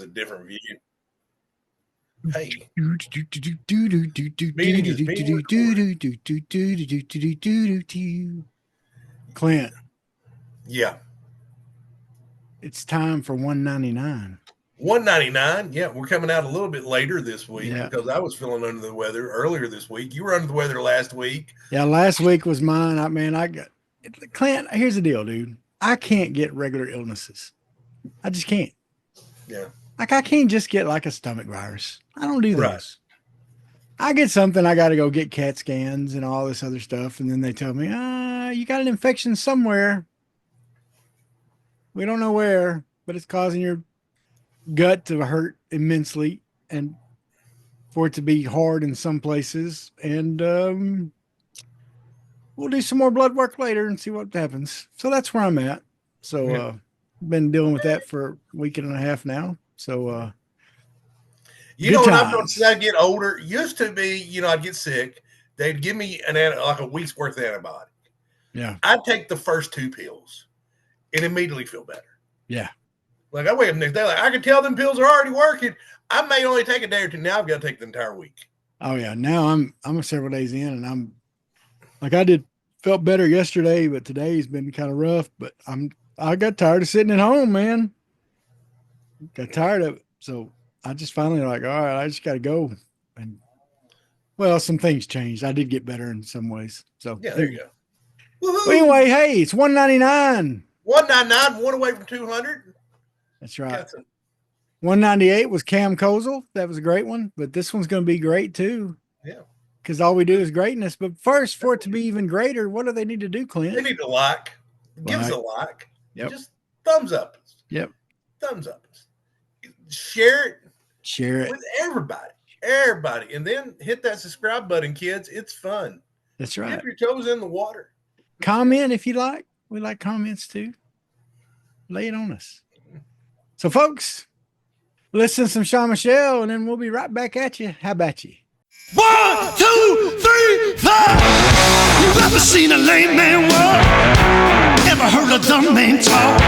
a different view. Hey, meeting is being recorded. Clint, Yeah, it's time for 199. 199. Yeah, we're coming out a little bit later this week Yeah. because I was feeling under the weather earlier this week. You were under the weather last week. Yeah, last week was mine. I got Clint, here's the deal, dude. I can't get regular illnesses. I just can't. Yeah, Like I can't just get like a stomach virus. I don't do right. those. I get something, I got to go get CAT scans and all this other stuff. And then they tell me, you got an infection somewhere. We don't know where, but it's causing your gut to hurt immensely and for it to be hard in some places. And we'll do some more blood work later and see what happens. So that's where I'm at. So, been dealing with that for a week and a half now. So, You know what I've noticed as I get older? Used to be, I'd get sick. They'd give me like a week's worth of antibiotic. Yeah. I'd take the first 2 pills and immediately feel better. Yeah. Like I wake up next day, like I can tell them pills are already working. I may only take a day or two. Now I've got to take the entire week. Oh yeah. Now I'm several days in and I'm like felt better yesterday, but today's been kind of rough. But I got tired of sitting at home, man. Got tired of it. So I just finally like, all right, I just gotta go. And well, some things changed. I did get better in some ways. So yeah, there you go. But anyway, hey, it's 199. 199, one away from 200. That's right. 198 was Cam Kozel. That was a great one. But this one's going to be great too. Yeah. Because all we do is greatness. But first, for it to be even greater, what do they need to do, Clint? They need to like. Give us a like. Yep. Just thumbs up. Yep. Thumbs up. Share it. Share it. With everybody. Everybody. And then hit that subscribe button, kids. It's fun. That's right. Dip your toes in the water. Comment if you like. We like comments too. Lay it on us. So, folks, listen to some Sean Michelle, and then we'll be right back at you. How about you? 1, 2, 3, 4. You ever seen a lame man walk? Ever heard a dumb man talk?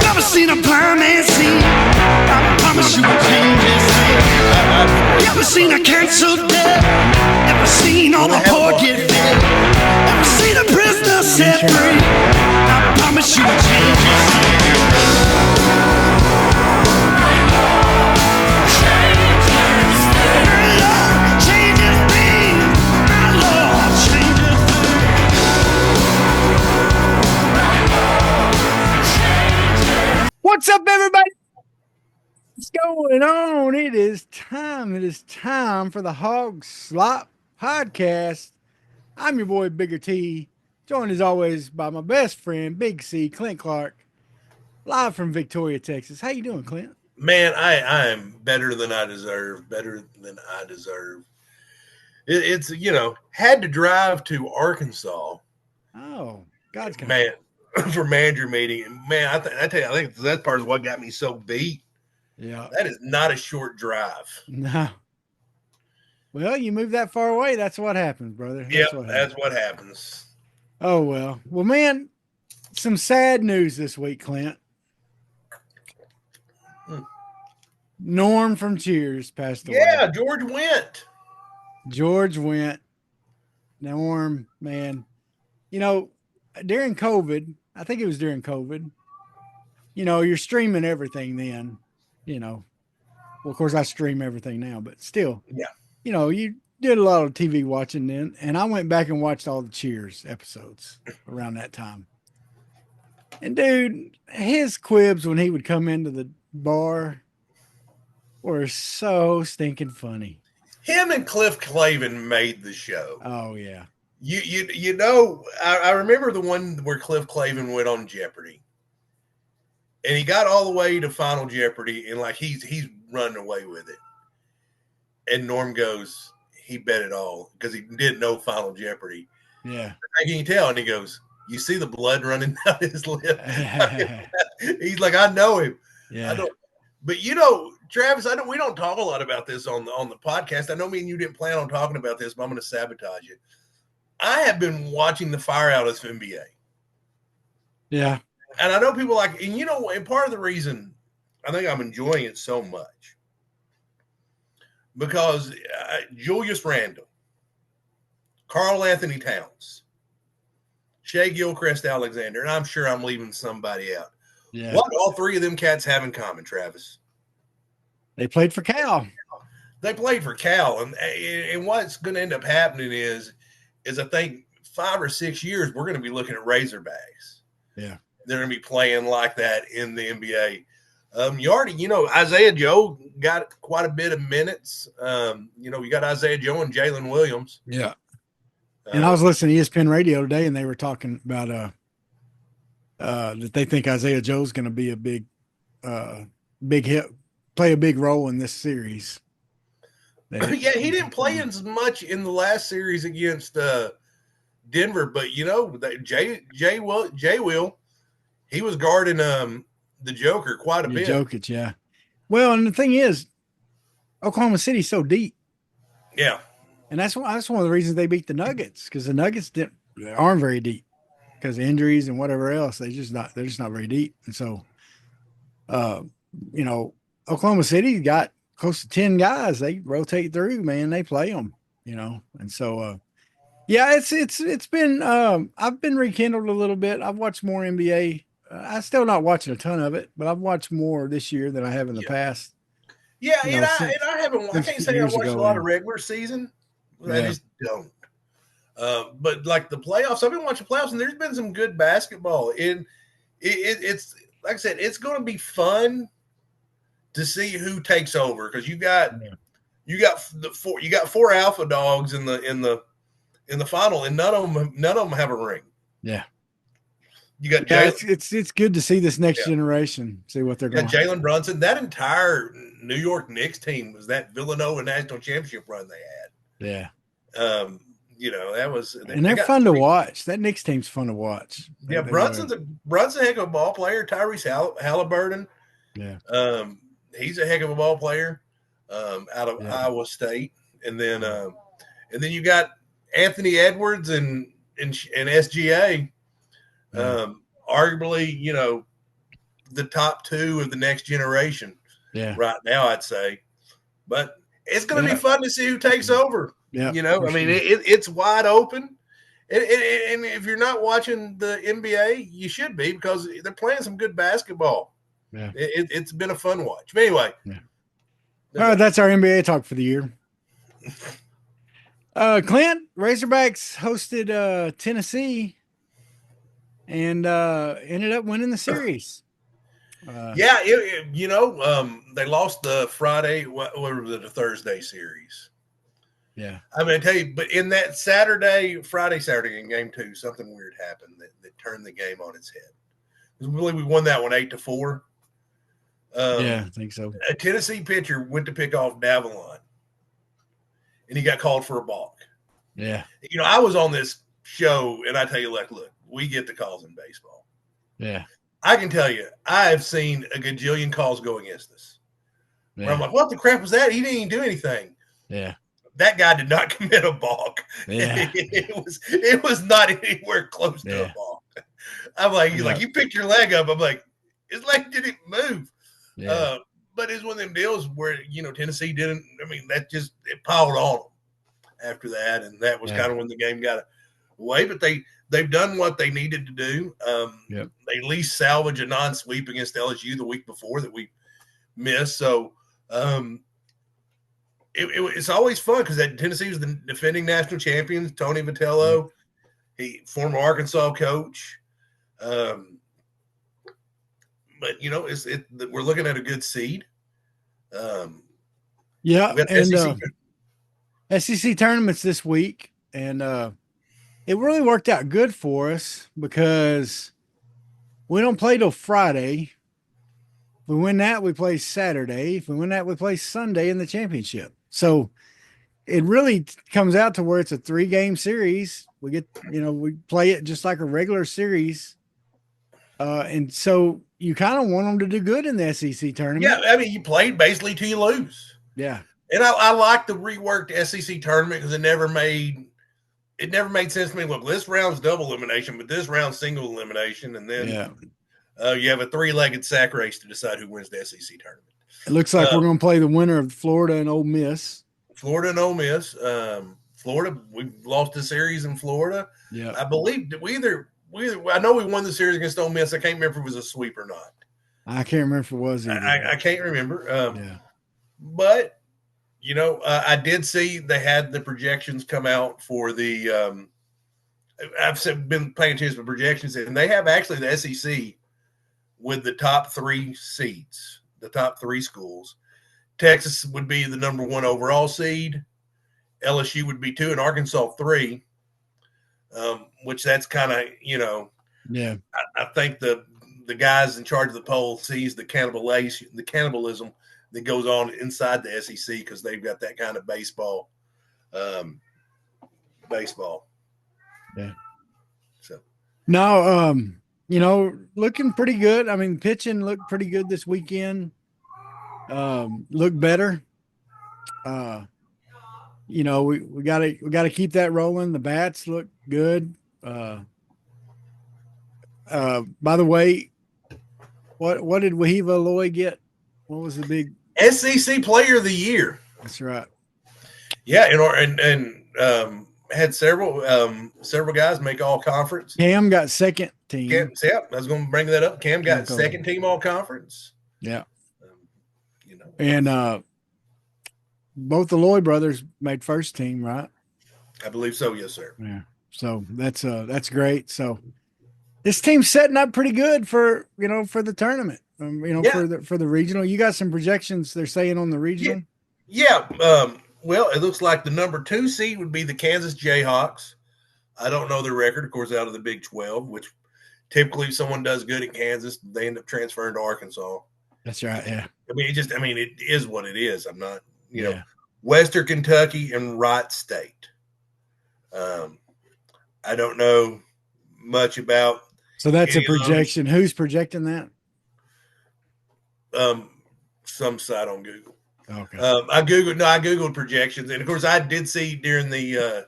Ever seen a blind man see? I promise you a change his way. You ever seen a cancer dead? Ever seen all the poor get fed? Ever seen a prisoner set free? I promise you a change his way. What's up, everybody? What's going on? It is time. It is time for the Hawg Slop podcast. I'm your boy, Bigger T, joined as always by my best friend, Big C, Clint Clark, live from Victoria, Texas. How you doing, Clint? Man, I am better than I deserve. Better than I deserve. It's had to drive to Arkansas. Oh, God's kind. Man. For manager meeting, man, I think that part is what got me so beat. Yeah, that is not a short drive. No. Well, you move that far away, that's what happens, brother. That's what happens. Oh well, man. Some sad news this week, Clint. Norm from Cheers passed away. Yeah, George went. Norm, man. During COVID. I think it was during COVID. You're streaming everything then, Well, of course, I stream everything now, but still. Yeah. You did a lot of TV watching then, and I went back and watched all the Cheers episodes around that time. And, dude, his quibs when he would come into the bar were so stinking funny. Him and Cliff Clavin made the show. Oh, yeah. I remember the one where Cliff Clavin went on Jeopardy, and he got all the way to Final Jeopardy, and like he's running away with it. And Norm goes, he bet it all because he didn't know Final Jeopardy. Yeah, I can tell, and he goes, "You see the blood running down his lip?" He's like, "I know him." Yeah, I don't. But Travis, we don't talk a lot about this on the podcast. I know me and you didn't plan on talking about this, but I'm going to sabotage you. I have been watching the fire out of NBA. Yeah. And I know people and part of the reason I'm enjoying it so much because Julius Randle, Karl Anthony Towns, Shea Gilchrist-Alexander, and I'm sure I'm leaving somebody out. Yeah. What do all three of them cats have in common, Travis? They played for Cal. They played for Cal, and what's going to end up happening is I think 5 or 6 years we're going to be looking at Razorbacks. Yeah, they're going to be playing like that in the NBA. Isaiah Joe got quite a bit of minutes. You got Isaiah Joe and Jalen Williams. Yeah. And I was listening to ESPN radio today, and they were talking about that they think Isaiah Joe's going to be a big hit, play a big role in this series. Yeah, he didn't play as much in the last series against Denver, but Jay Will, he was guarding the Joker quite a bit. Jokic, yeah. Well, and the thing is, Oklahoma City's so deep. Yeah. And that's one of the reasons they beat the Nuggets, because the Nuggets aren't very deep because of injuries and whatever else. They're just not very deep. And so, Oklahoma City got close to 10 guys. They rotate through, man. They play them, And so, it's been, I've been rekindled a little bit. I've watched more NBA. I'm still not watching a ton of it, but I've watched more this year than I have in the past. Yeah, I haven't. I can't say I watched a lot of regular season. I just don't. But like the playoffs, I've been watching playoffs, and there's been some good basketball. It's like I said, it's going to be fun to see who takes over because you got four alpha dogs in the final, and none of them have a ring. Yeah. You got it's good to see this next generation, see what they're going. Jalen Brunson, that entire New York Knicks team was that Villanova national championship run they had. Yeah. That was, and they're fun to watch. That Knicks team's fun to watch. Yeah, Brunson's a heck of a ball player. Tyrese Halliburton. Yeah. He's a heck of a ball player out of Iowa State. And then you got Anthony Edwards and SGA. Arguably, the top two of the next generation right now, I'd say. But it's going to be fun to see who takes over. Yeah, it's wide open. And if you're not watching the NBA, you should be because they're playing some good basketball. Yeah, it's been a fun watch. But anyway. Yeah. All right, that's our NBA talk for the year. Clint, Razorbacks hosted Tennessee and ended up winning the series. They lost the Friday, what was it, the Thursday series. Yeah. I'm going to tell you, but in that Saturday in game 2, something weird happened that turned the game on its head. I believe we won that one 8-4. I think so. A Tennessee pitcher went to pick off Davalon, and he got called for a balk. Yeah. I was on this show, and I tell you, look, we get the calls in baseball. Yeah. I can tell you, I have seen a gajillion calls go against us. Yeah. Where I'm like, what the crap was that? He didn't even do anything. Yeah. That guy did not commit a balk. Yeah. It was not anywhere close to a balk. I'm like, he's like, you picked your leg up. I'm like, his leg didn't move. Yeah. But it's one of them deals where, Tennessee didn't, it piled on them after that. And that was kind of when the game got away. But they've done what they needed to do. They at least salvage a non-sweep against LSU the week before that we missed. So, it's always fun because Tennessee was the defending national champions. Tony Vitello, he former Arkansas coach. But we're looking at a good seed. And SEC tournaments this week, and it really worked out good for us because we don't play till Friday. If we win that, we play Saturday. If we win that, we play Sunday in the championship. So it really comes out to where it's a 3-game series. We get, we play it just like a regular series. And so you kind of want them to do good in the SEC tournament. Yeah, you played basically till you lose. Yeah. And I like the reworked SEC tournament because it never made sense to me. Look, this round's double elimination, but this round's single elimination. And then You have a 3-legged sack race to decide who wins the SEC tournament. It looks like we're going to play the winner of Florida and Ole Miss. Florida and Ole Miss. Florida, we lost the series in Florida. Yeah, I believe I know we won the series against Ole Miss. I can't remember if it was a sweep or not. I can't remember if it was either. I can't remember. Yeah. But, I did see they had the projections come out for the I've been paying attention to projections, and they have actually the SEC with the top 3 seeds, the top 3 schools. Texas would be the number 1 overall seed. LSU would be 2, and Arkansas 3. Which that's kind of, yeah. I think the guys in charge of the poll sees the cannibalism that goes on inside the SEC because they've got that kind of baseball. Yeah. So no, looking pretty good. I mean, pitching looked pretty good this weekend. Looked better. We gotta keep that rolling. The bats look good. By the way, what did Wahiva Loy get? What was the big SEC Player of the Year? That's right. Yeah, and had several guys make all conference. Cam got second team. I was going to bring that up. Cam got second team all conference. Yeah. And both the Loy brothers made first team, right? I believe so. Yes, sir. Yeah. So that's great. So this team's setting up pretty good for the tournament. For the regional. You got some projections they're saying on the regional? Yeah. Well, it looks like the number 2 seed would be the Kansas Jayhawks. I don't know their record, of course, out of the Big 12, which typically if someone does good at Kansas, they end up transferring to Arkansas. That's right. Yeah. It is what it is. I'm not, Western Kentucky and Wright State. I don't know much about. So that's a projection. Who's projecting that? Some site on Google. Okay. I googled projections, and of course, I did see during the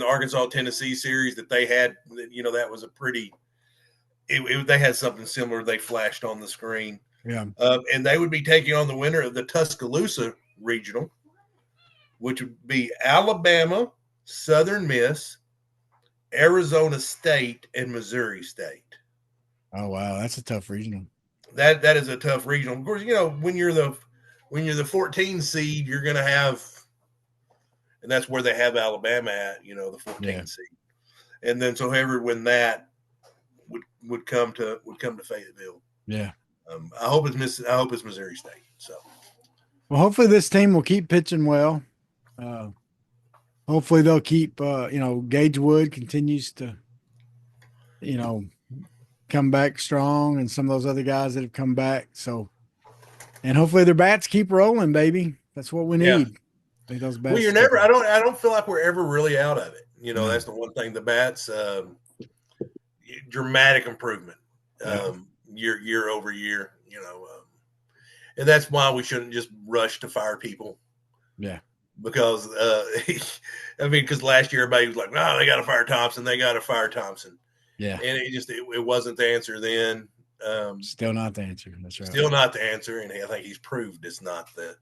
Arkansas Tennessee series that they had, that was a pretty. They had something similar. They flashed on the screen. Yeah. And they would be taking on the winner of the Tuscaloosa regional, which would be Alabama, Southern Miss, Arizona State, and Missouri State. Oh wow, that's a tough regional. That is a tough regional. Of course, when you're the 14 seed, you're going to have, and that's where they have Alabama at, the 14 seed, and then so whoever win that would come to Fayetteville. Yeah. I hope it's Missouri State. So, well, hopefully this team will keep pitching well. Hopefully they'll keep, Gage Wood continues to, come back strong, and some of those other guys that have come back. So, and hopefully their bats keep rolling, baby. That's what we need. Yeah. I think those bats. Well, I don't feel like we're ever really out of it. That's the one thing. The bats, dramatic improvement, year over year. And that's why we shouldn't just rush to fire people. Yeah. Because because last year everybody was like, "No, they got to fire Thompson. They got to fire Thompson." Yeah, and it wasn't the answer then. Still not the answer. That's right. Still not the answer, and I think he's proved it's not the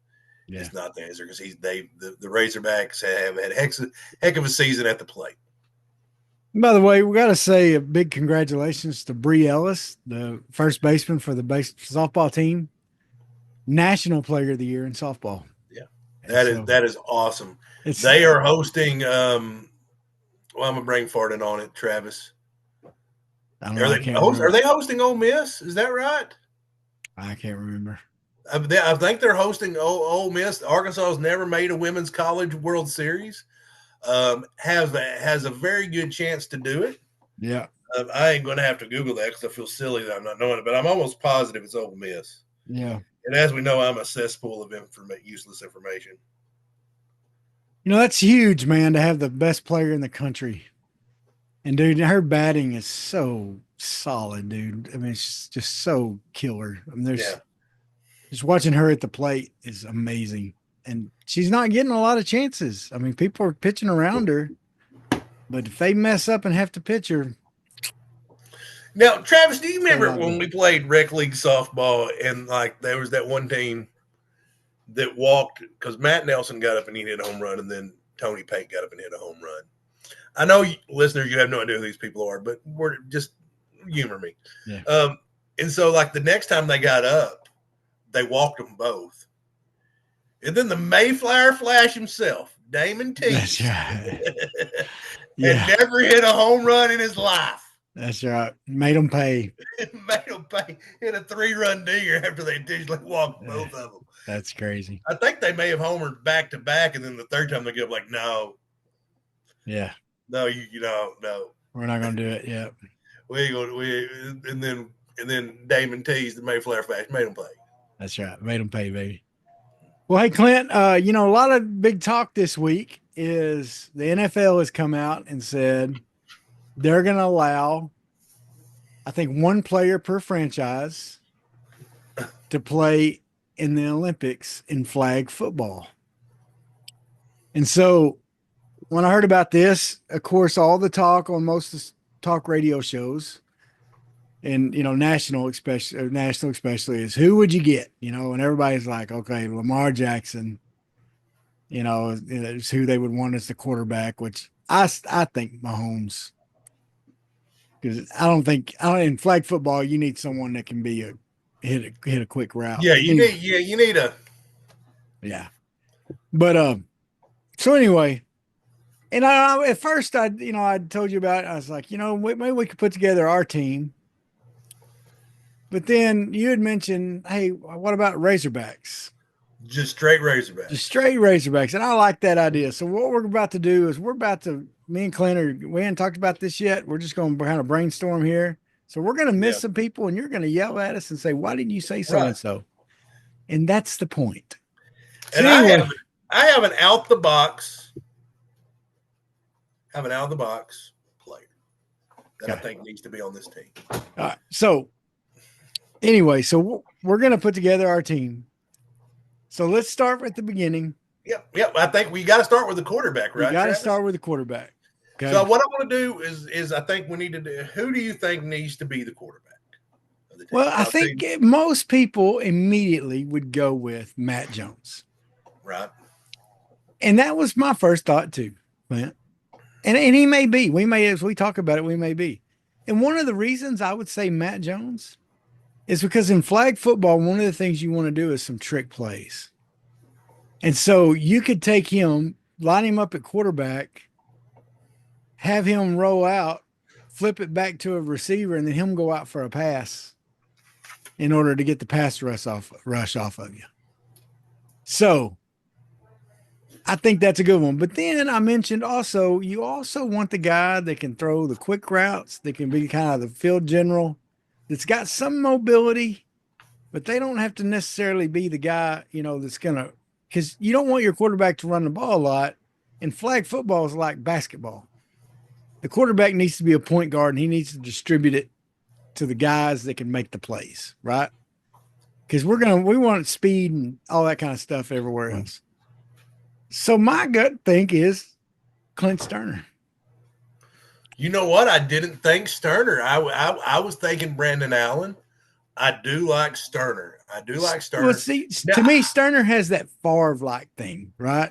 answer because the Razorbacks have had heck of a season at the plate. By the way, we got to say a big congratulations to Bree Ellis, the first baseman for the softball team, National Player of the Year in softball. That is awesome. They are hosting. I'm a brain farting on it, Travis. Are they hosting Ole Miss? Is that right? I can't remember. I think they're hosting Ole Miss. Arkansas has never made a women's college World Series. Has a very good chance to do it. Yeah. I ain't going to have to Google that because I feel silly that I'm not knowing it, but I'm almost positive it's Ole Miss. Yeah. And as we know, I'm a cesspool of useless information. That's huge, man, to have the best player in the country. And, dude, her batting is so solid, dude. I mean, it's just so killer. I mean, just watching her at the plate is amazing. And she's not getting a lot of chances. I mean, people are pitching around her. But if they mess up and have to pitch her. Now, Travis, do you remember when we played rec league softball and like there was that one team that walked because Matt Nelson got up and he hit a home run, and then Tony Pate got up and hit a home run. I know, listeners, you have no idea who these people are, but we're just humor me. Yeah. And so, like the next time they got up, they walked them both, and then the Mayflower Flash himself, Damon T, That's right. had never hit a home run in his life. That's right. Made them pay. Made them pay. Hit a 3-run dinger after they digitally walked both of them. That's crazy. I think they may have homered back to back, and then the third time they get up like, no. Yeah. No, you know, no. We're not gonna do it. Yeah. And then Damon T's the Mayflower Flash made them play. That's right. Made them pay, baby. Well, hey Clint, a lot of big talk this week is the NFL has come out and said they're going to allow, I think, one player per franchise to play in the Olympics in flag football. And so when I heard about this, of course, all the talk on most of the talk radio shows and, national especially is who would you get, and everybody's like, okay, Lamar Jackson, is who they would want as the quarterback, which I think Mahomes. Because in flag football, you need someone that can be hit a quick route. Yeah, you need a. Yeah. But, so anyway, and at first I told you about it. I was like, maybe we could put together our team. But then you had mentioned, hey, what about Razorbacks? Just straight Razorbacks. And I like that idea. So what we're about to do is me and Clint we haven't talked about this yet. We're just going to kind of brainstorm here. So we're going to miss some people, and you're going to yell at us and say, why didn't you say so-and-so? And that's the point. And anyway, I have an out the box player that I think needs to be on this team. All right. So anyway, we're going to put together our team. So let's start at the beginning. Yep. I think we got to start with the quarterback, right? We got to start with the quarterback. Okay. So what I want to do is I think we need to do. Who do you think needs to be the quarterback of the team? Well, I think most people immediately would go with Matt Jones. Right. And that was my first thought too, Clint. And he may be. We may, as we talk about it, we may be. And one of the reasons I would say Matt Jones is because in flag football, one of the things you want to do is some trick plays. And so you could take him, line him up at quarterback, have him roll out, flip it back to a receiver, and then him go out for a pass in order to get the pass rush off of you. So I think that's a good one. But then I mentioned also, you also want the guy that can throw the quick routes, that can be kind of the field general, that's got some mobility, but they don't have to necessarily be the guy, that's going to, because you don't want your quarterback to run the ball a lot. And flag football is like basketball. The quarterback needs to be a point guard, and he needs to distribute it to the guys that can make the plays, right? Because we want speed and all that kind of stuff everywhere else. So my gut think is Clint Sterner. You know what? I didn't think Sterner. I was thinking Brandon Allen. I do like Sterner. Well, see, to me, Sterner has that Favre-like thing, right?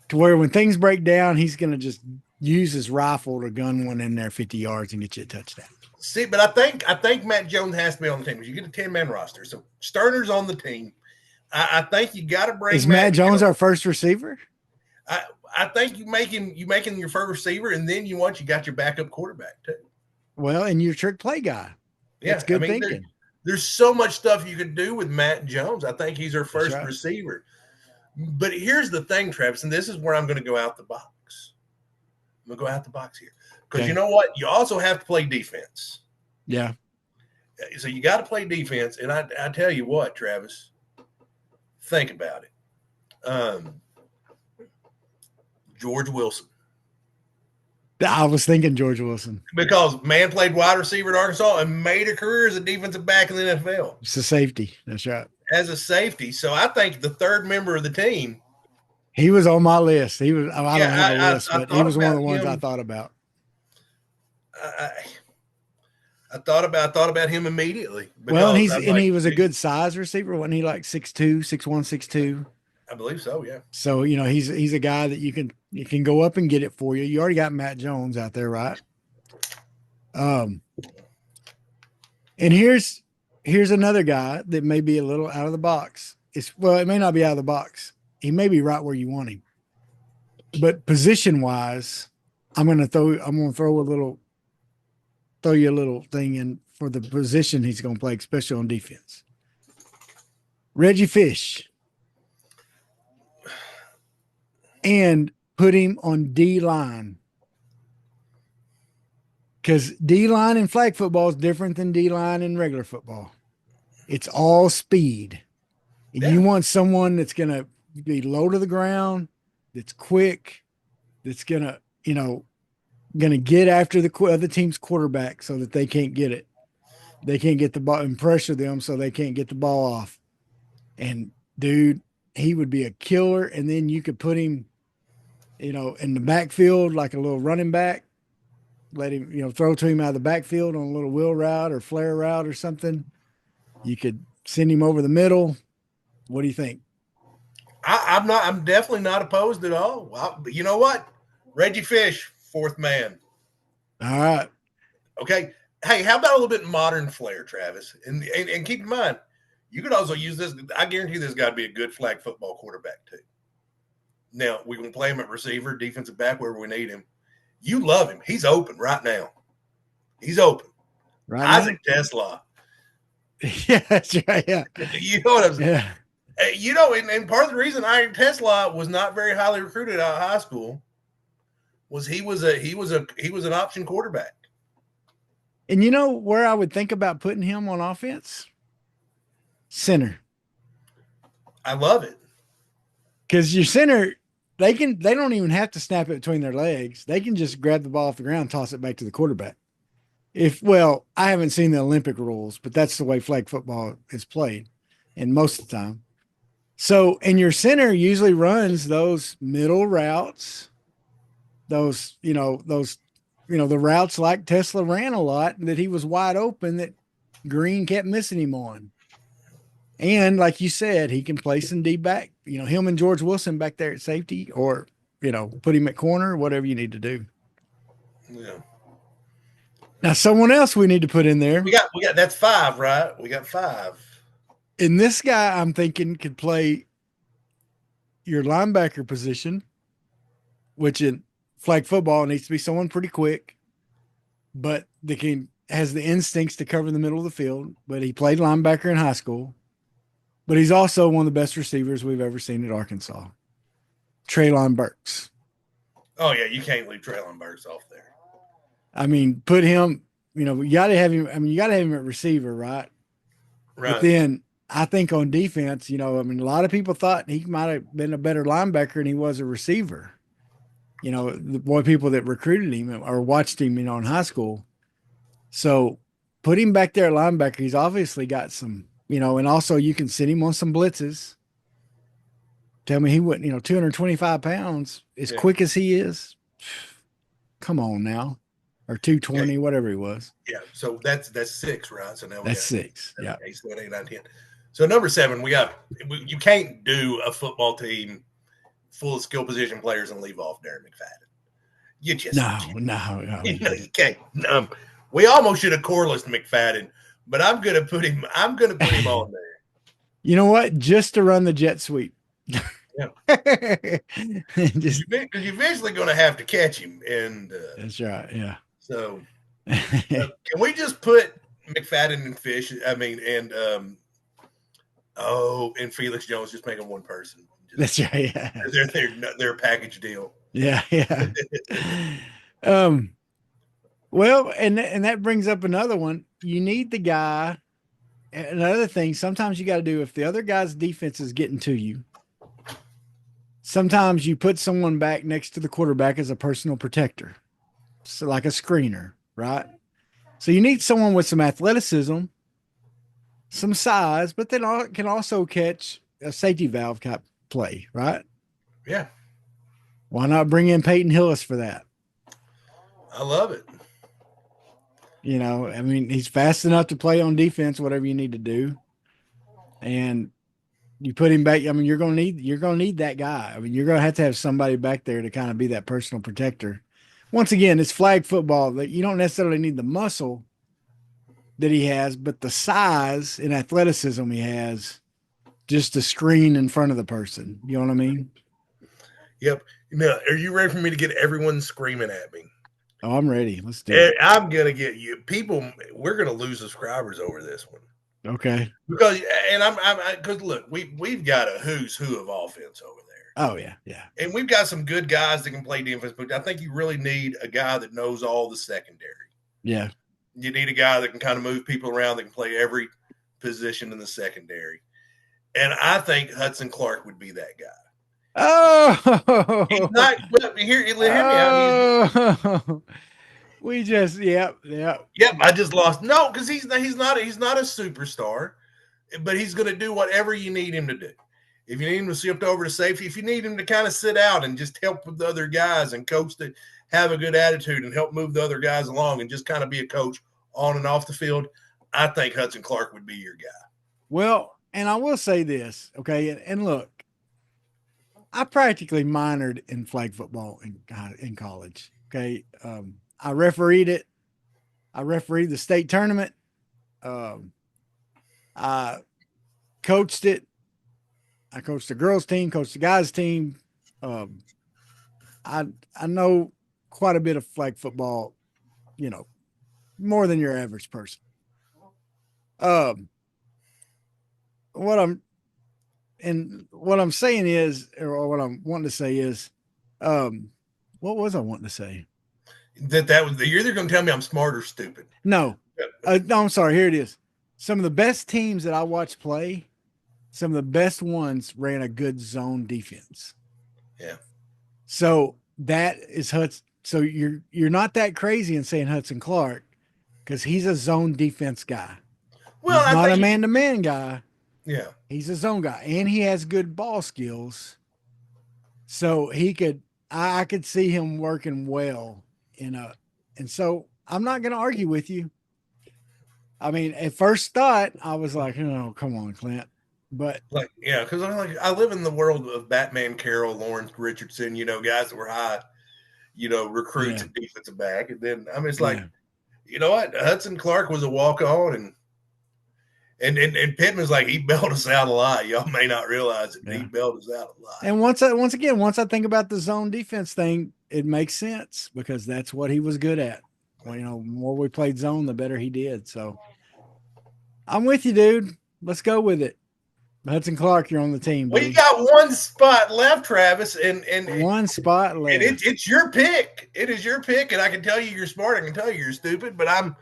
To where when things break down, he's going to just use his rifle to gun one in there 50 yards and get you a touchdown. See, but I think Matt Jones has to be on the team because you get a 10-man roster. So Sterner's on the team. I think you got to bring. Is Matt Jones our first receiver? I think you making your first receiver, and then you got your backup quarterback too. Well, and your trick play guy. That's good thinking. There's so much stuff you could do with Matt Jones. I think he's our first receiver. But here's the thing, Travis, and this is where I'm going to go out the box. I'm going to go out the box here. Because you know what? You also have to play defense. Yeah. So you got to play defense. And I tell you what, Travis, think about it. George Wilson. I was thinking George Wilson. Because man played wide receiver at Arkansas and made a career as a defensive back in the NFL. It's a safety. That's right. As a safety. So I think the third member of the team. He was on my list. I don't have a list, but he was one of the ones I thought about. I thought about him immediately. Well, and Like, he was a good size receiver, wasn't he? Like 6'2", 6'1", 6'2". I believe so. Yeah. So he's a guy that you can go up and get it for you. You already got Matt Jones out there, right? And here's another guy that may be a little out of the box. It may not be out of the box. He may be right where you want him, but position wise, I'm gonna throw you a little thing in for the position he's going to play, especially on defense. Reggie Fish. And put him on D-line. Because D-line in flag football is different than D-line in regular football. It's all speed. And you want someone that's going to be low to the ground, that's quick, that's going to, get after the other team's quarterback so that they can't get it. They can't get the ball and pressure them so they can't get the ball off. And, dude, he would be a killer. And then you could put him, in the backfield like a little running back. Let him, throw to him out of the backfield on a little wheel route or flare route or something. You could send him over the middle. What do you think? I'm definitely not opposed at all. Well, you know what? Reggie Fish, fourth man. All right. Okay. Hey, how about a little bit modern flair, Travis? And keep in mind, you could also use this. I guarantee this got to be a good flag football quarterback too. Now, we can play him at receiver, defensive back, wherever we need him. You love him. He's open right now. He's open. Right. Isaac Tesla. Yeah, that's right. Yeah. You know what I'm saying? Yeah. And part of the reason Isaac Tesla was not very highly recruited out of high school was he was an option quarterback. And you know where I would think about putting him on offense? Center. I love it. Because your center, they don't even have to snap it between their legs. They can just grab the ball off the ground and toss it back to the quarterback. I haven't seen the Olympic rules, but that's the way flag football is played, and most of the time. So, and your center usually runs those middle routes, the routes like Tesla ran a lot that he was wide open that Green kept missing him on. And like you said, he can play some D back, him and George Wilson back there at safety, or, put him at corner, whatever you need to do. Yeah. Now, someone else we need to put in there. We got that's 5, right? We got 5. And this guy, I'm thinking, could play your linebacker position, which in flag football needs to be someone pretty quick, but has the instincts to cover the middle of the field. But he played linebacker in high school. But he's also one of the best receivers we've ever seen at Arkansas. Treylon Burks. Oh, yeah, you can't leave Treylon Burks off there. I mean, put him, you got to have him. I mean, you got to have him at receiver, right? Right. But then I think on defense, a lot of people thought he might have been a better linebacker than he was a receiver. The people that recruited him or watched him, in high school. So put him back there at linebacker. He's obviously got some, and also you can send him on some blitzes. Tell me he wouldn't, 225 pounds, as quick as he is. Come on now. Or 220, whatever he was. Yeah. So that's 6, right? So now that's 6. 7, Yeah. 8, 7, 8, 9, 10. So number 7, you can't do a football team full of skill position players and leave off Darren McFadden. You just no. You can't. We almost should have coreless McFadden, but I'm gonna put him on there. You know what? Just to run the jet sweep. Yeah. Because you're eventually going to have to catch him, and that's right. Yeah. So can we just put McFadden and Fish? And Felix Jones, just make them one person. That's right. Yeah. They're a package deal. Yeah. Yeah. Well, and that brings up another one. You need the guy. Another thing, sometimes you got to do, if the other guy's defense is getting to you, sometimes you put someone back next to the quarterback as a personal protector. So like a screener, right? So you need someone with some athleticism, some size, but then can also catch a safety valve type play, right? Yeah. Why not bring in Peyton Hillis for that? I love it. You know, I mean, he's fast enough to play on defense, whatever you need to do. And you put him back. I mean, you're gonna need that guy. I mean, you're gonna have somebody back there to kind of be that personal protector. Once again, it's flag football that you don't necessarily need the muscle that he has, but the size and athleticism he has just to screen in front of the person. You know what I mean? Yep. Now, are you ready for me to get everyone screaming at me? Oh, I'm ready. Let's do it. I'm gonna get you people. We're gonna lose subscribers over this one. Okay. Because because look, we've got a who's who of offense over there. Oh yeah, yeah. And we've got some good guys that can play defense, but I think you really need a guy that knows all the secondary. Yeah. You need a guy that can kind of move people around, that can play every position in the secondary. And I think Hudson Clark would be that guy. Oh, he's not. Hear me out. We just, yep. I just lost. No, because he's not a superstar, but he's going to do whatever you need him to do. If you need him to shift over to safety, if you need him to kind of sit out and just help with the other guys and coach that have a good attitude and help move the other guys along and just kind of be a coach on and off the field, I think Hudson Clark would be your guy. Well, and I will say this, okay, and look, I practically minored in flag football in college. Okay, I refereed it. I refereed the state tournament. I coached it. I coached the girls' team, coached the guys' team. I know quite a bit of flag football. You know, more than your average person. What I'm saying is, or what I'm wanting to say is, what was I wanting to say? That was you're either going to tell me I'm smart or stupid. No, no, I'm sorry. Here it is. Some of the best teams that I watched play, some of the best ones ran a good zone defense. Yeah. So that is Hudson. So you're not that crazy in saying Hudson Clark because he's a zone defense guy. Well, he's not a man-to-man guy. Yeah. He's a zone guy, and he has good ball skills. So I could see him working well and so I'm not going to argue with you. I mean, at first thought, I was like, oh, come on, Clint. But because I live in the world of Batman Carroll, Lawrence Richardson, guys that were high, recruits at defensive back. And then it's like, you know what? Hudson Clark was a walk-on and Pittman's like, he bailed us out a lot. Y'all may not realize it. He bailed us out a lot. And once I think about the zone defense thing, it makes sense because that's what he was good at. Well, the more we played zone, the better he did. So I'm with you, dude. Let's go with it. Hudson Clark, you're on the team. Well, you got one spot left, Travis, and one spot left. And it's your pick. It is your pick, and I can tell you you're smart. I can tell you you're stupid, but I'm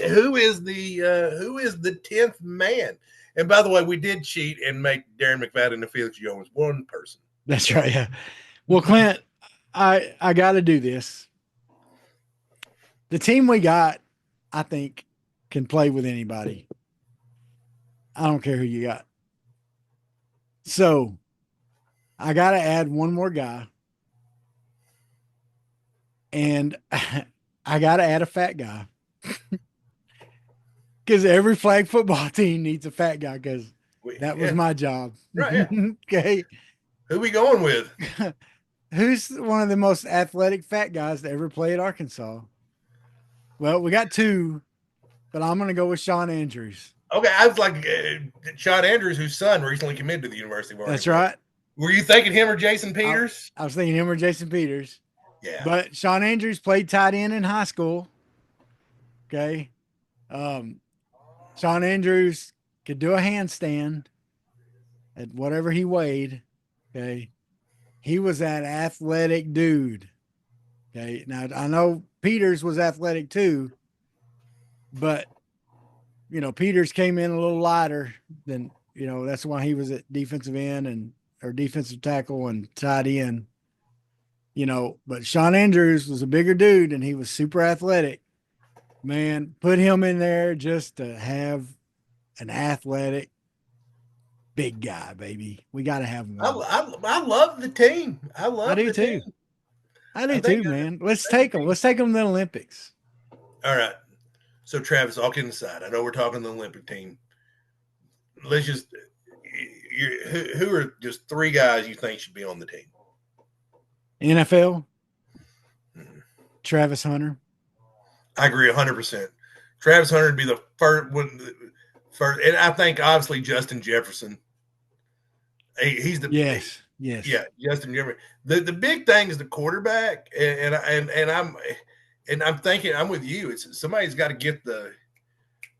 who is the 10th man? And by the way, we did cheat and make Darren McFadden and Felix Jones one person. That's right. Yeah. Well, Clint, I got to do this. The team we got, I think, can play with anybody. I don't care who you got. So I got to add one more guy. And I got to add a fat guy. Because every flag football team needs a fat guy because that was my job. Right. Yeah. Okay. Who we going with? Who's one of the most athletic fat guys to ever play at Arkansas? Well, we got two, but I'm going to go with Sean Andrews. Okay, I was like Sean Andrews, whose son recently committed to the University of Arkansas. That's right. Were you thinking him or Jason Peters? I was thinking him or Jason Peters. Yeah. But Sean Andrews played tight end in high school. Okay. Sean Andrews could do a handstand at whatever he weighed. Okay. He was that athletic dude. Okay. Now I know Peters was athletic too, but Peters came in a little lighter than, that's why he was at defensive end or defensive tackle and tight end, but Sean Andrews was a bigger dude and he was super athletic. Man, put him in there just to have an athletic big guy, baby. We got to have one. I love the team. I do too. I do too, man. Let's take them. Let's take them to the Olympics. All right. So Travis, all kidding aside, I know we're talking the Olympic team. Let's just who are just 3 guys you think should be on the team? NFL, Travis Hunter. I agree 100%. Travis Hunter would be the first one. And I think obviously Justin Jefferson. He's the yes. Yeah, Justin Jefferson. The big thing is the quarterback, and I'm thinking I'm with you. It's somebody's got to get the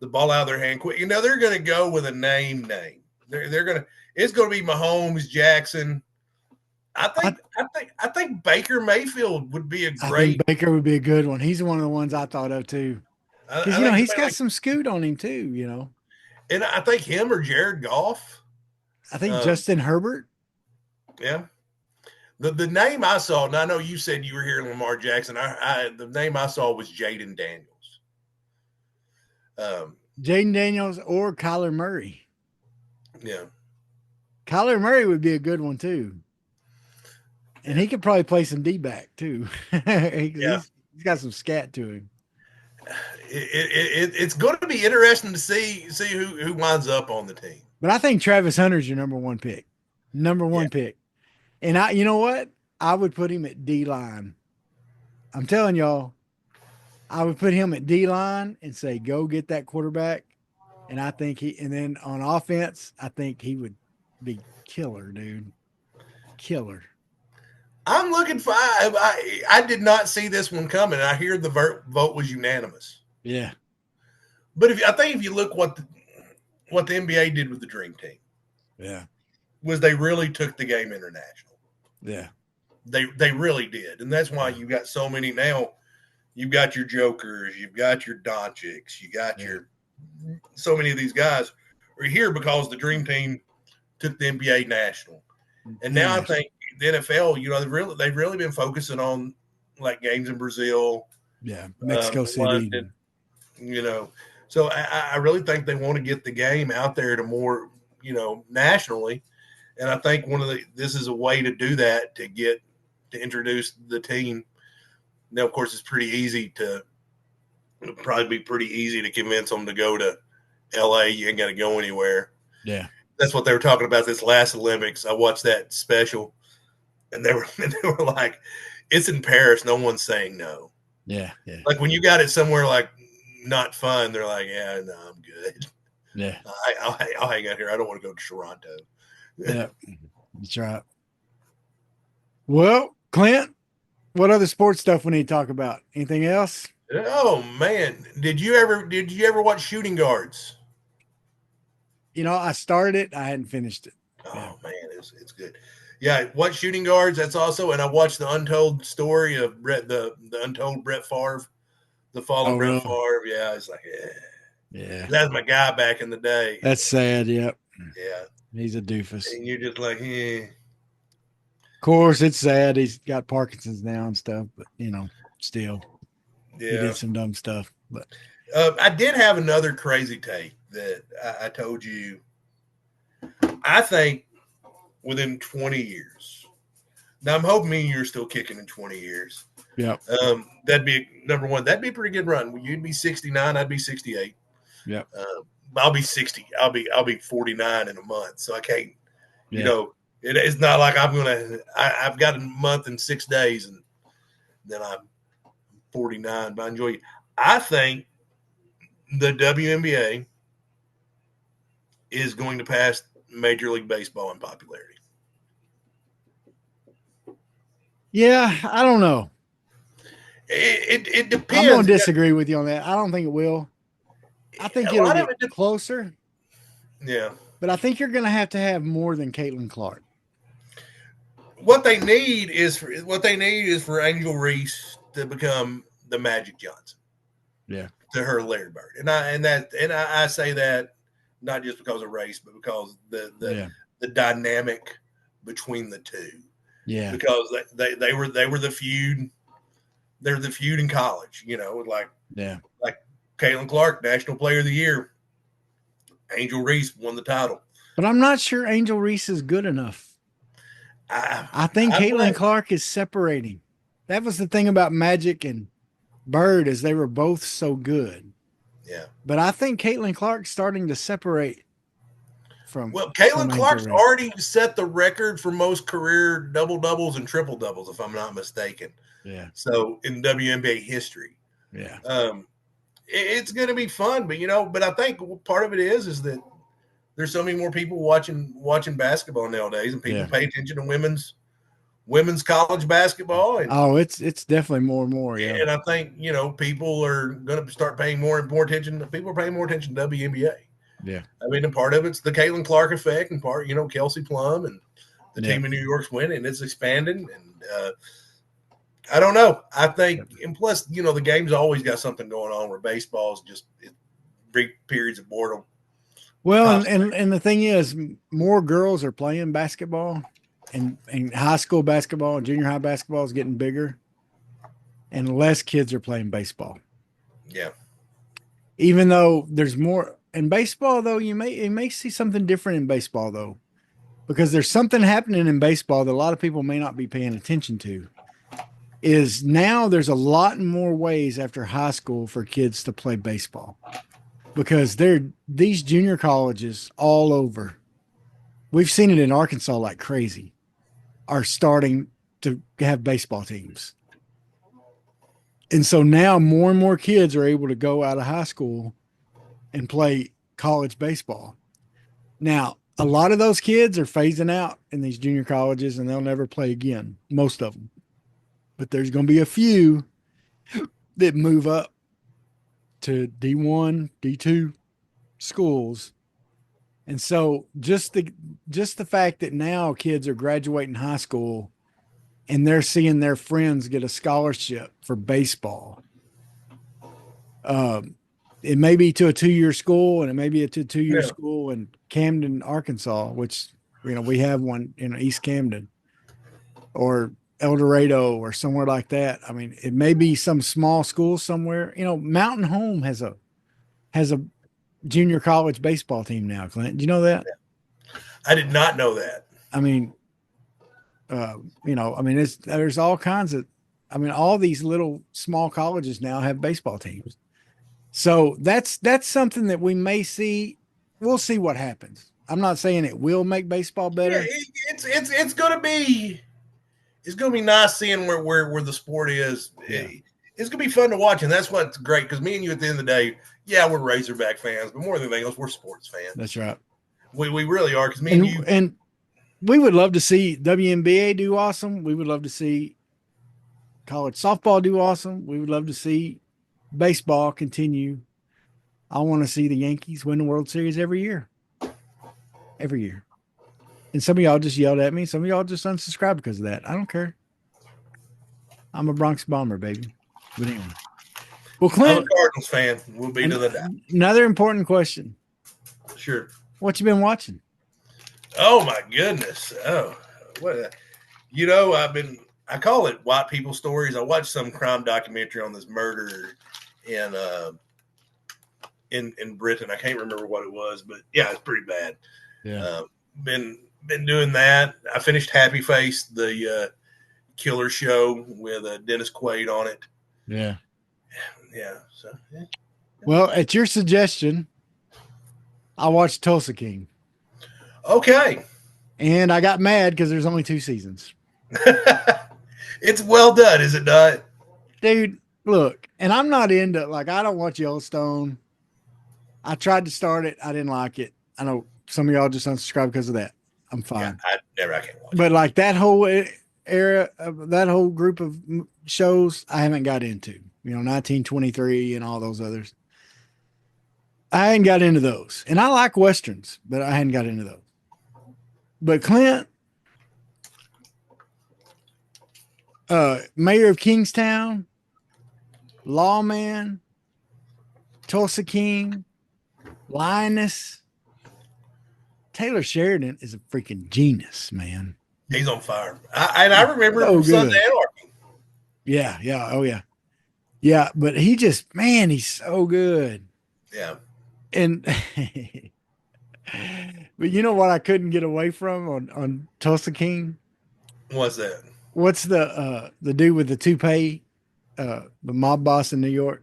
ball out of their hand quick. They're going to go with a name. They're going to. It's going to be Mahomes, Jackson. I think Baker Mayfield would be a great. I think Baker would be a good one. He's one of the ones I thought of too. Because he's got some scoot on him too. And I think him or Jared Goff. I think Justin Herbert. Yeah. The name I saw, and I know you said you were hearing Lamar Jackson. The name I saw was Jaden Daniels. Jaden Daniels or Kyler Murray. Yeah. Kyler Murray would be a good one too. And he could probably play some D-back too. He's got some scat to him. It's going to be interesting to see who winds up on the team. But I think Travis Hunter's your number one pick. Pick. And you know what? I would put him at D-line. I'm telling y'all, I would put him at D-line and say, go get that quarterback. And I think and then on offense, I think he would be killer, dude. Killer. I'm looking for. I did not see this one coming. I hear the vote was unanimous. Yeah, but I think if you look what the NBA did with the Dream Team, was they really took the game international. Yeah, they really did, and that's why you got so many now. You've got your Jokers, you've got your Doncics, you got your so many of these guys are here because the Dream Team took the NBA national, and now I think. The NFL, they've really been focusing on like games in Brazil, Mexico City, London, So I really think they want to get the game out there to more, nationally, and I think this is a way to do that to introduce the team. Now, of course, it'll probably be pretty easy to convince them to go to LA. You ain't got to go anywhere. Yeah, that's what they were talking about this last Olympics. I watched that special. And they were like, it's in Paris. No one's saying no. Yeah. Like when you got it somewhere like not fun, they're like, yeah, no, I'm good. Yeah. I'll hang out here. I don't want to go to Toronto. Yeah, that's right. Well, Clint, what other sports stuff we need to talk about? Anything else? Oh man, did you ever watch Shooting Guards? I started it. I hadn't finished it. Oh man, it's good. Yeah, what Shooting Guards? That's also, and I watched the untold story of the untold Brett Favre, the fall of Brett Favre. Yeah, it's like, that's my guy back in the day. That's sad. Yep. Yeah, he's a doofus. And you're just like, Of course, it's sad. He's got Parkinson's now and stuff, but still, he did some dumb stuff. But I did have another crazy take that I told you. I think. Within 20 years. Now I'm hoping me and you're still kicking in 20 years. Yeah. That'd be number one. That'd be a pretty good run. You'd be 69. I'd be 68. Yeah. I'll be 60. I'll be 49 in a month. So I can't. It's not like I've got a month and 6 days, and then I'm 49. But I enjoy it. I think the WNBA is going to pass Major League Baseball in popularity. Yeah, I don't know. It depends. I'm going to disagree with you on that. I don't think it will. I think it'll get closer. Yeah. But I think you're going to have more than Caitlin Clark. What they need is for Angel Reese to become the Magic Johnson. Yeah. To her Larry Bird. And I say that not just because of race, but because the dynamic between the two. Yeah. Because they were the feud. They're the feud in college, like Caitlin Clark, National Player of the Year. Angel Reese won the title. But I'm not sure Angel Reese is good enough. I think Caitlin Clark is separating. That was the thing about Magic and Bird, is they were both so good. Yeah. But I think Caitlin Clark's starting to separate from. Well, Caitlin from Clark's Angel Reese. already set the record for most career double doubles and triple doubles, if I'm not mistaken. Yeah. So in WNBA history, Yeah. It's going to be fun. But but I think part of it is that there's so many more people watching basketball nowadays, and people pay attention to women's college basketball. And, it's definitely more and more. Yeah. And I think people are going to start paying more and more attention. People are paying more attention to WNBA. Yeah. I mean, and part of it's the Caitlin Clark effect, and part, Kelsey Plum and the team in New York's winning. It's expanding, and I don't know. I think, and plus, the game's always got something going on where baseball's just brief periods of boredom. Well, and the thing is, more girls are playing basketball, and high school basketball and junior high basketball is getting bigger, and less kids are playing baseball. Yeah. Even though there's more in baseball, though, you may see something different in baseball, though, because there's something happening in baseball that a lot of people may not be paying attention to. Is now there's a lot more ways after high school for kids to play baseball, because these junior colleges all over. We've seen it in Arkansas like crazy, are starting to have baseball teams. And so now more and more kids are able to go out of high school and play college baseball. Now, a lot of those kids are phasing out in these junior colleges, and they'll never play again, most of them. But there's going to be a few that move up to D1, D2 schools. And so just the fact that now kids are graduating high school and they're seeing their friends get a scholarship for baseball. It may be to a 2-year school, and it may be to a 2-year school in Camden, Arkansas, which, we have one in East Camden, or El Dorado or somewhere like that. I mean, it may be some small school somewhere. Mountain Home has a junior college baseball team now, Clint. Do you know that? I did not know that. I mean, there's all kinds of, all these little small colleges now have baseball teams. So that's something that we may see. We'll see what happens. I'm not saying it will make baseball better. Yeah, it's gonna be nice seeing where the sport is. Yeah. It's gonna be fun to watch, and that's what's great, because me and you at the end of the day, we're Razorback fans, but more than anything else, we're sports fans. That's right. We really are, because me and you, and we would love to see WNBA do awesome. We would love to see college softball do awesome. We would love to see baseball continue. I want to see the Yankees win the World Series every year. Every year. And some of y'all just yelled at me. Some of y'all just unsubscribed because of that. I don't care. I'm a Bronx Bomber, baby. But anyway. Well, Clint, I'm a Cardinals fan. We'll be to the death. Another important question. Sure. What you been watching? Oh my goodness. Oh, what? I call it white people stories. I watched some crime documentary on this murder in Britain. I can't remember what it was, but it's pretty bad. Yeah. Been doing that. I finished Happy Face, the killer show with Dennis Quaid on it. Yeah. Yeah. So. Yeah. Well, at your suggestion, I watched Tulsa King. Okay. And I got mad because there's only 2 seasons. It's well done, is it not? Dude, look, and I'm not into, I don't watch Yellowstone. I tried to start it. I didn't like it. I know some of y'all just unsubscribe because of that. I'm fine. I can't watch it. But that whole era, that whole group of shows, I haven't got into. 1923 and all those others. I hadn't got into those. And I like Westerns, but I hadn't got into those. But Clint, Mayor of Kingstown, Lawman, Tulsa King, Lioness. Taylor Sheridan is a freaking genius, man. He's on fire. I remember him from Sons of Anarchy. Yeah. Oh, yeah. Yeah, but he just, man, he's so good. Yeah. And but you know what I couldn't get away from on Tulsa King? What's that? What's the dude with the toupee, the mob boss in New York?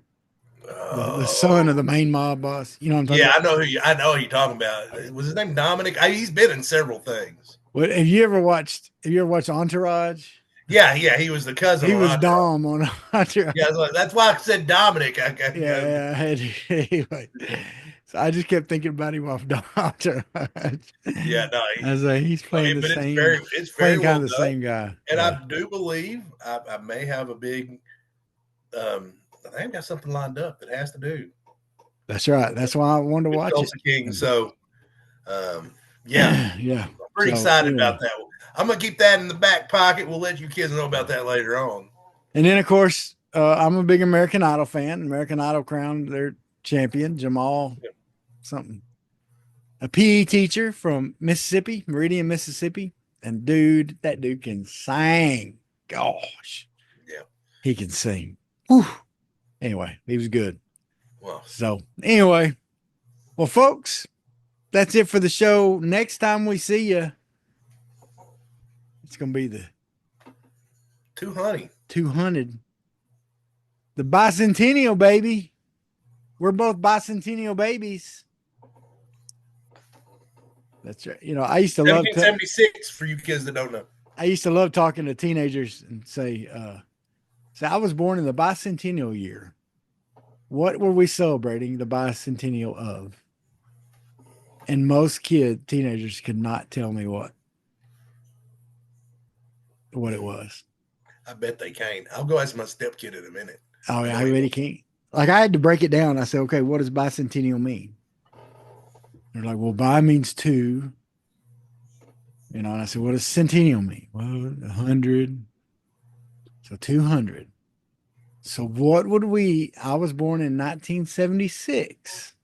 The son of the main mob boss. You know what I'm talking Yeah, about? I know who you're talking about. Was his name Dominic? He's been in several things. What, have you ever watched Entourage? Yeah, he was the cousin. He on was Entourage. Dom on Entourage. Yeah, that's why I said Dominic. Anyway. So I just kept thinking about him off Entourage. Yeah, no, I was like, he's playing the same. It's very kind of the same guy. And I do believe I may have a big. I think I've got something lined up that has to do. That's right. That's why I wanted to watch Tulsa it. King. So, yeah, yeah. I'm pretty excited about that one. I'm gonna keep that in the back pocket. We'll let you kids know about that later on. And then, of course, I'm a big American Idol fan. American Idol crowned their champion, Jamal something. A PE teacher from Mississippi, Meridian, Mississippi. And dude, that dude can sing. Gosh. Yeah. He can sing. Whew. Anyway, he was good. Well, so anyway, well, folks, that's it for the show. Next time we see you, it's going to be the 200. The bicentennial, baby. We're both bicentennial babies. That's right. You know, I used to love 1976 for you kids that don't know. I used to love talking to teenagers and say, I was born in the bicentennial year. What were we celebrating the bicentennial of? And most teenagers could not tell me what it was. I bet they can't. I'll go ask my stepkid in a minute. Oh, yeah, I really can't. Like, I had to break it down. I said, okay, what does bicentennial mean? They're like, well, bi means 2. You know, and I said, what does centennial mean? Well, 100. So 200. So what would I was born in 1976.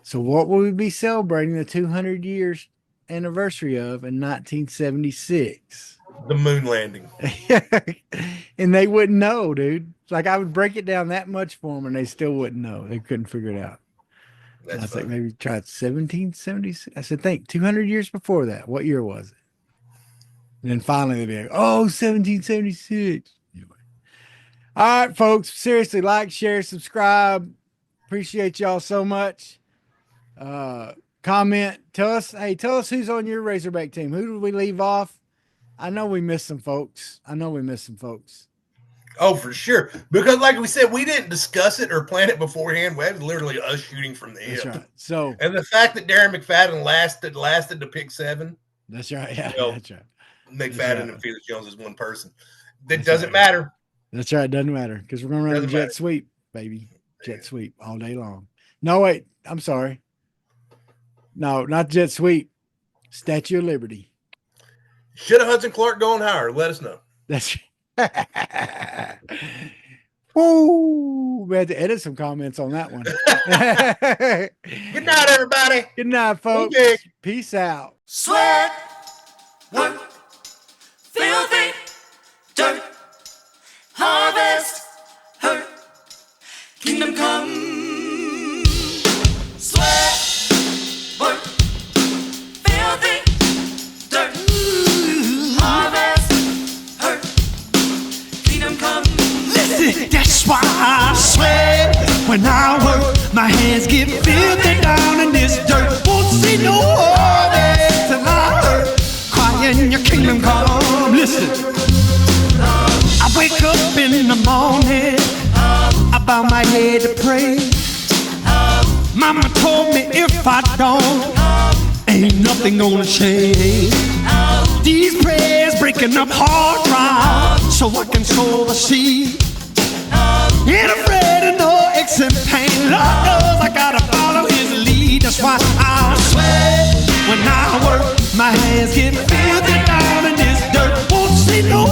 So what would we be celebrating the 200 years anniversary of in 1976? The moon landing. And they wouldn't know, dude. Like, I would break it down that much for them and they still wouldn't know. They couldn't figure it out. I was like, maybe try 1776. I said, think 200 years before that. What year was it? And then finally they'd be like, 1776. Anyway. All right, folks. Seriously, like, share, subscribe. Appreciate y'all so much. Comment. Tell us who's on your Razorback team. Who did we leave off? I know we missed some folks. Oh, for sure. Because like we said, we didn't discuss it or plan it beforehand. It was literally us shooting from the hip. Right. So, and the fact that Darren McFadden lasted to pick 7. That's right. Yeah, that's right. McFadden and Felix Jones is one person. That doesn't matter. That's right. It doesn't matter because we're going to run the jet sweep, baby. Jet sweep all day long. No, wait. I'm sorry. No, not jet sweep. Statue of Liberty. Should have Hudson Clark gone higher? Let us know. That's Woo! We had to edit some comments on that one. Good night, everybody. Good night, folks. Okay. Peace out. Sweat, work, filthy, dirt, harvest, hurt, kingdom come. Sweat, work, filthy, dirt, harvest, hurt, kingdom come. Listen, that's why I sweat when I work. My hands get filthy down in this dirt. Won't see no harvest till I hurt. Crying your kingdom come. Listen, I wake up in the morning, I bow my head to pray. Mama told me if I don't, ain't nothing gonna change. These prayers breaking up hard ground so I can sow the seed. Ain't afraid of no aches and pain. Lord knows I gotta follow his lead. That's why I sweat when I work. My hands get filthy down in this dirt. Won't see no